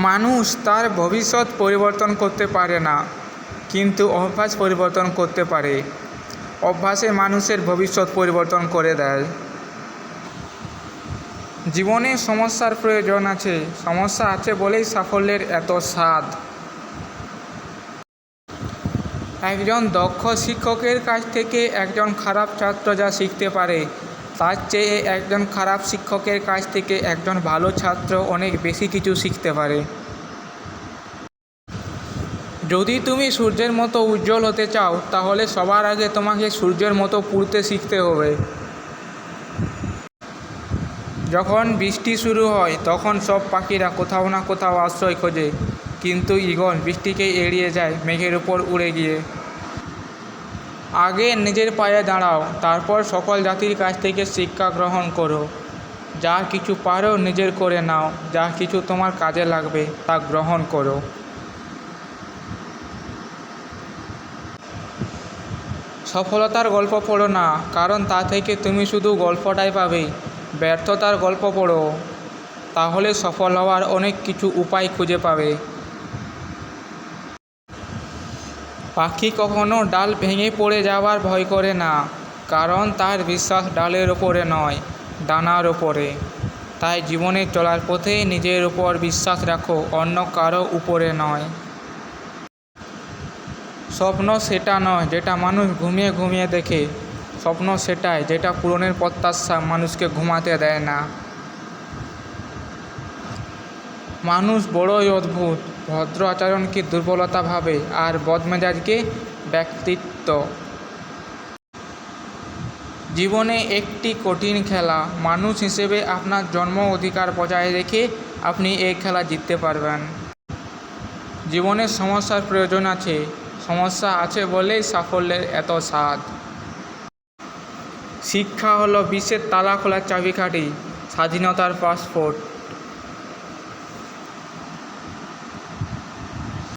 মানুষ তার ভবিষ্যৎ পরিবর্তন করতে পারে না, কিন্তু অভ্যাস পরিবর্তন করতে পারে। অভ্যাসে মানুষের ভবিষ্যৎ পরিবর্তন করে দেয়। জীবনে সমস্যার প্রয়োজন আছে, সমস্যা আছে বলেই সাফল্যের এত স্বাদ। একজন দক্ষ শিক্ষকের কাছ থেকে একজন খারাপ ছাত্র যা শিখতে পারে, তার চেয়ে একজন খারাপ শিক্ষকের কাছ থেকে একজন ভালো ছাত্র অনেক বেশি কিছু শিখতে পারে। যদি তুমি সূর্যের মতো উজ্জ্বল হতে চাও, তাহলে সবার আগে তোমাকে সূর্যের মতো পুড়তে শিখতে হবে। যখন বৃষ্টি শুরু হয় তখন সব পাখিরা কোথাও না কোথাও আশ্রয় খোঁজে, কিন্তু ঈগল বৃষ্টিকে এড়িয়ে যায় মেঘের উপর উড়ে গিয়ে। আগে নিজের পায়ে দাঁড়াও, তারপর সকল জাতির কাছ থেকে শিক্ষা গ্রহণ করো। যা কিছু পারো নিজের করে নাও, যা কিছু তোমার কাজে লাগবে তা গ্রহণ করো। সফলতার গল্প পড়ো না, কারণ তা থেকে তুমি শুধু গল্পটাই পাবে। ব্যর্থতার গল্প পড়ো, তাহলে সফল হওয়ার অনেক কিছু উপায় খুঁজে পাবে। পাখি কখনো ডাল ভেঙে পড়ে যাওয়ার ভয় করে না, কারণ তার বিশ্বাস ডালের ওপরে নয়, ডানার ওপরে। তাই জীবনে চলার পথে নিজের উপর বিশ্বাস রাখো, অন্য কারো উপরে নয়। স্বপ্ন সেটা নয় যেটা মানুষ ঘুমিয়ে ঘুমিয়ে দেখে, স্বপ্ন সেটাই যেটা পূরণের প্রত্যাশা মানুষকে ঘুমাতে দেয় না। মানুষ বড়ই অদ্ভুত, ভদ্র আচরণকে দুর্বলতা ভাবে আর বদমেজাজকে ব্যক্তিত্ব। জীবনে একটি কঠিন খেলা, মানুষ হিসেবে আপনার জন্ম অধিকার বজায় রেখে আপনি এই খেলা জিততে পারবেন। জীবনে সমস্যার প্রয়োজন আছে, সমস্যা আছে বলেই সাফল্যের এত স্বাদ। শিক্ষা হলো বিশ্বের তালা খোলার চাবিকাঠি, স্বাধীনতার পাসপোর্ট।